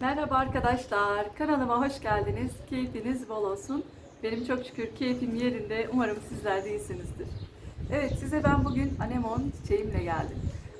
Merhaba arkadaşlar, kanalıma hoş geldiniz. Keyfiniz bol olsun. Benim çok şükür keyfim yerinde. Umarım sizler de iyisinizdir. Evet, size ben bugün anemon çiçeğimle geldim.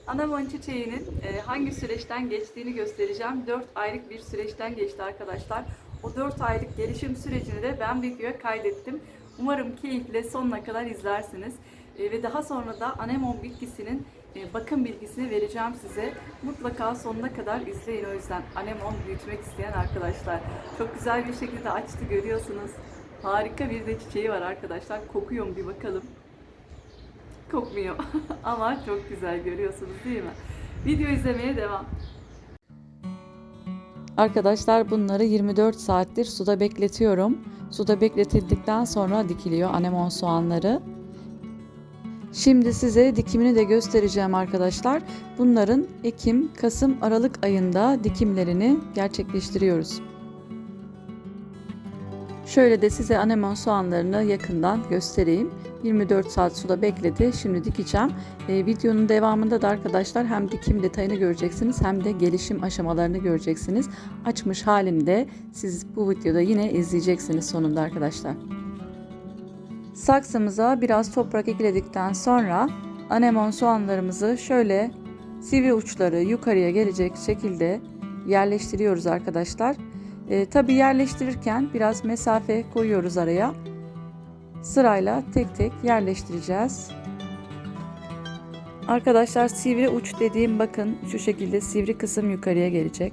Anemon çiçeğinin hangi süreçten geçtiğini göstereceğim. 4 aylık bir süreçten geçti arkadaşlar. O 4 aylık gelişim sürecini de ben videoya kaydettim. Umarım keyifle sonuna kadar izlersiniz. Ve daha sonra da anemon bitkisinin bakım bilgisini vereceğim size. Mutlaka sonuna kadar izleyin, o yüzden anemon büyütmek isteyen arkadaşlar. Çok güzel bir şekilde açtı, görüyorsunuz. Harika bir de çiçeği var arkadaşlar. Kokuyor mu bir bakalım. Kokmuyor ama çok güzel, görüyorsunuz değil mi? Video izlemeye devam. Arkadaşlar bunları 24 saattir suda bekletiyorum. Suda bekletildikten sonra dikiliyor anemon soğanları. Şimdi size dikimini de göstereceğim arkadaşlar. Bunların Ekim, Kasım, Aralık ayında dikimlerini gerçekleştiriyoruz. Şöyle de size anemon soğanlarını yakından göstereyim. 24 saat suda bekledi. Şimdi dikeceğim. Videonun devamında da arkadaşlar hem dikim detayını göreceksiniz hem de gelişim aşamalarını göreceksiniz. Açmış halini de siz bu videoda yine izleyeceksiniz sonunda arkadaşlar. Saksımıza biraz toprak ekledikten sonra anemon soğanlarımızı şöyle sivri uçları yukarıya gelecek şekilde yerleştiriyoruz arkadaşlar. Tabi yerleştirirken biraz mesafe koyuyoruz araya. Sırayla tek tek yerleştireceğiz. Arkadaşlar sivri uç dediğim, bakın şu şekilde sivri kısım yukarıya gelecek.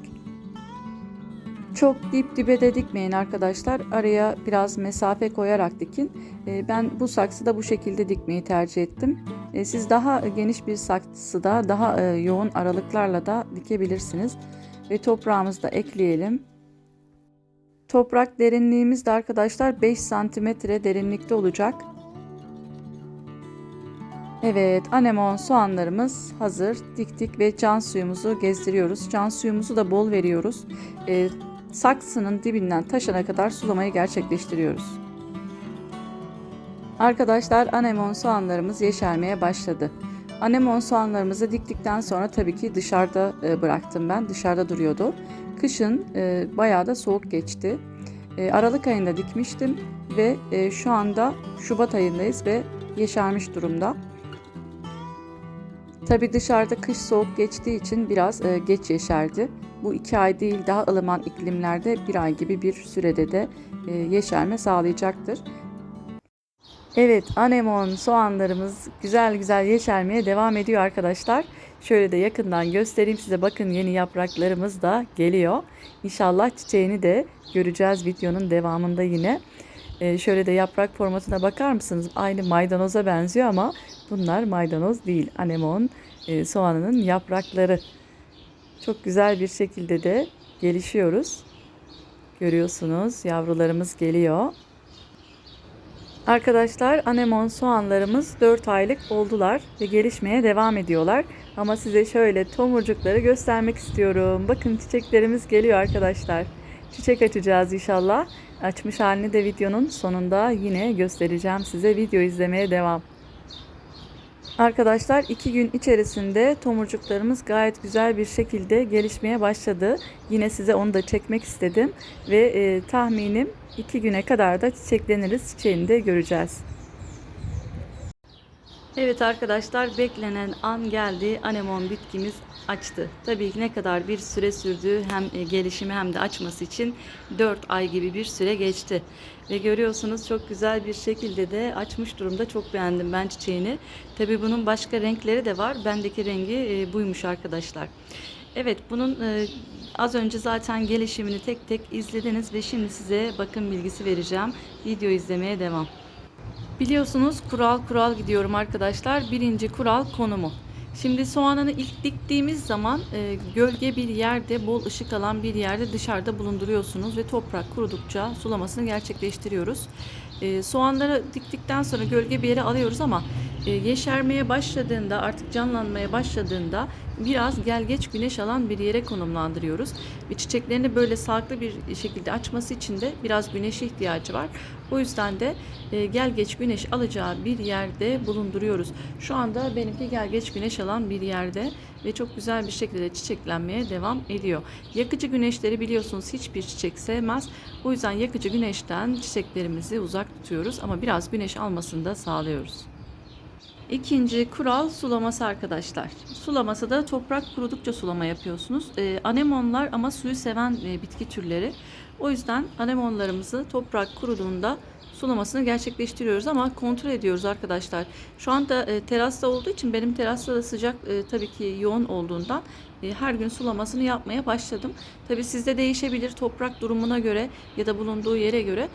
Çok dip dibe de dikmeyin arkadaşlar. Araya biraz mesafe koyarak dikin. Ben bu saksıda bu şekilde dikmeyi tercih ettim. Siz daha geniş bir saksıda daha yoğun aralıklarla da dikebilirsiniz. Ve toprağımızı da ekleyelim. Toprak derinliğimiz de arkadaşlar 5 santimetre derinlikte olacak. Evet, anemon soğanlarımız hazır. Diktik ve can suyumuzu gezdiriyoruz. Can suyumuzu da bol veriyoruz. Saksının dibinden taşana kadar sulamayı gerçekleştiriyoruz. Arkadaşlar anemon soğanlarımız yeşermeye başladı. Anemon soğanlarımızı diktikten sonra tabii ki dışarıda bıraktım ben. Dışarıda duruyordu. Kışın bayağı da soğuk geçti. Aralık ayında dikmiştim ve şu anda Şubat ayındayız ve yeşermiş durumda. Tabii dışarıda kış soğuk geçtiği için biraz geç yeşerdi. Bu 2 ay değil, daha ılıman iklimlerde 1 ay gibi bir sürede de yeşerme sağlayacaktır. Evet, anemon soğanlarımız güzel güzel yeşermeye devam ediyor arkadaşlar. Şöyle de yakından göstereyim size. Bakın yeni yapraklarımız da geliyor. İnşallah çiçeğini de göreceğiz videonun devamında yine. Şöyle de yaprak formatına bakar mısınız? Aynı maydanoza benziyor ama bunlar maydanoz değil. Anemon soğanının yaprakları. Çok güzel bir şekilde de gelişiyoruz. Görüyorsunuz, yavrularımız geliyor. Arkadaşlar anemon soğanlarımız 4 aylık oldular ve gelişmeye devam ediyorlar. Ama size şöyle tomurcukları göstermek istiyorum. Bakın çiçeklerimiz geliyor arkadaşlar. Çiçek açacağız inşallah. Açmış halini de videonun sonunda yine göstereceğim size. Video izlemeye devam. Arkadaşlar 2 gün içerisinde tomurcuklarımız gayet güzel bir şekilde gelişmeye başladı. Yine size onu da çekmek istedim ve tahminim 2 güne kadar da çiçekleniriz. Çiçeğini de göreceğiz. Evet arkadaşlar, beklenen an geldi. Anemon bitkimiz açtı. Tabii ki ne kadar bir süre sürdü, hem gelişimi hem de açması için 4 ay gibi bir süre geçti. Ve görüyorsunuz çok güzel bir şekilde de açmış durumda. Çok beğendim ben çiçeğini. Tabii bunun başka renkleri de var. Bendeki rengi buymuş arkadaşlar. Evet, bunun az önce zaten gelişimini tek tek izlediniz ve şimdi size bakım bilgisi vereceğim. Video izlemeye devam. Biliyorsunuz kural kural gidiyorum arkadaşlar. Birinci kural konumu. Şimdi soğanını ilk diktiğimiz zaman gölge bir yerde, bol ışık alan bir yerde dışarıda bulunduruyorsunuz ve toprak kurudukça sulamasını gerçekleştiriyoruz. Soğanları diktikten sonra gölge bir yere alıyoruz ama Yeşermeye başladığında, artık canlanmaya başladığında biraz gel geç güneş alan bir yere konumlandırıyoruz. Ve çiçeklerini böyle sağlıklı bir şekilde açması için de biraz güneşe ihtiyacı var. O yüzden de gel geç güneş alacağı bir yerde bulunduruyoruz. Şu anda benimki gel geç güneş alan bir yerde ve çok güzel bir şekilde çiçeklenmeye devam ediyor. Yakıcı güneşleri biliyorsunuz hiçbir çiçek sevmez. O yüzden yakıcı güneşten çiçeklerimizi uzak tutuyoruz ama biraz güneş almasını da sağlıyoruz. İkinci kural sulaması arkadaşlar. Sulaması da toprak kurudukça sulama yapıyorsunuz. Anemonlar ama suyu seven bitki türleri. O yüzden anemonlarımızı toprak kuruduğunda sulamasını gerçekleştiriyoruz ama kontrol ediyoruz arkadaşlar. Şu anda terasta olduğu için benim terasta da sıcak tabii ki yoğun olduğundan her gün sulamasını yapmaya başladım. Tabii sizde değişebilir toprak durumuna göre ya da bulunduğu yere göre.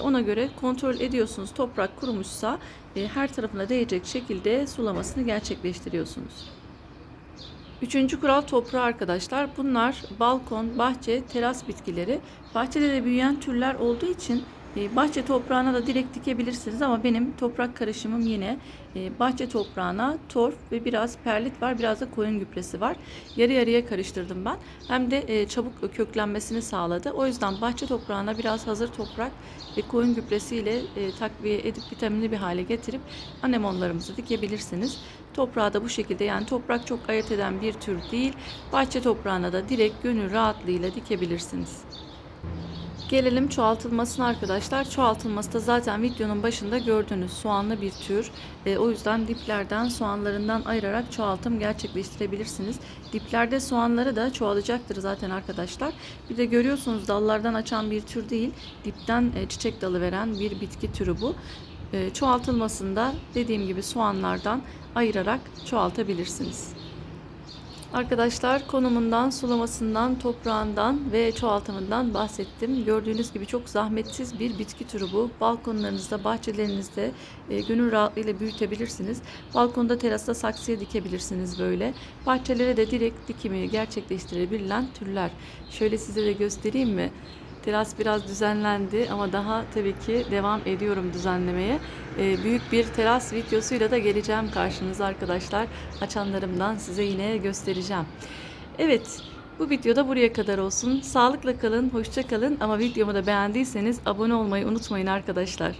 Ona göre kontrol ediyorsunuz. Toprak kurumuşsa her tarafına değecek şekilde sulamasını gerçekleştiriyorsunuz. Üçüncü kural toprağı arkadaşlar. Bunlar balkon, bahçe, teras bitkileri. Bahçede de büyüyen türler olduğu için bahçe toprağına da direkt dikebilirsiniz ama benim toprak karışımım yine bahçe toprağına torf ve biraz perlit var, biraz da koyun gübresi var. Yarı yarıya karıştırdım ben. Hem de çabuk köklenmesini sağladı. O yüzden bahçe toprağına biraz hazır toprak ve koyun gübresiyle takviye edip vitaminli bir hale getirip anemonlarımızı dikebilirsiniz. Toprağı da bu şekilde, yani toprak çok ayırt eden bir tür değil. Bahçe toprağına da direkt gönül rahatlığıyla dikebilirsiniz. Gelelim çoğaltılmasına arkadaşlar. Çoğaltılması da zaten videonun başında gördüğünüz soğanlı bir tür. O yüzden diplerden soğanlarından ayırarak çoğaltım gerçekleştirebilirsiniz. Diplerde soğanları da çoğalacaktır zaten arkadaşlar. Bir de görüyorsunuz dallardan açan bir tür değil. Dipten çiçek dalı veren bir bitki türü bu. Çoğaltılmasında dediğim gibi soğanlardan ayırarak çoğaltabilirsiniz. Arkadaşlar konumundan, sulamasından, toprağından ve çoğaltımından bahsettim. Gördüğünüz gibi çok zahmetsiz bir bitki türü bu. Balkonlarınızda, bahçelerinizde gönül rahatlığıyla büyütebilirsiniz. Balkonda, terasta saksıya dikebilirsiniz böyle. Bahçelere de direkt dikimi gerçekleştirebilen türler. Şöyle size de göstereyim mi? Teras biraz düzenlendi ama daha tabii ki devam ediyorum düzenlemeye. Büyük bir teras videosuyla da geleceğim karşınıza arkadaşlar. Açanlarımdan size yine göstereceğim. Evet, bu videoda buraya kadar olsun. Sağlıkla kalın, hoşça kalın ama videomu da beğendiyseniz abone olmayı unutmayın arkadaşlar.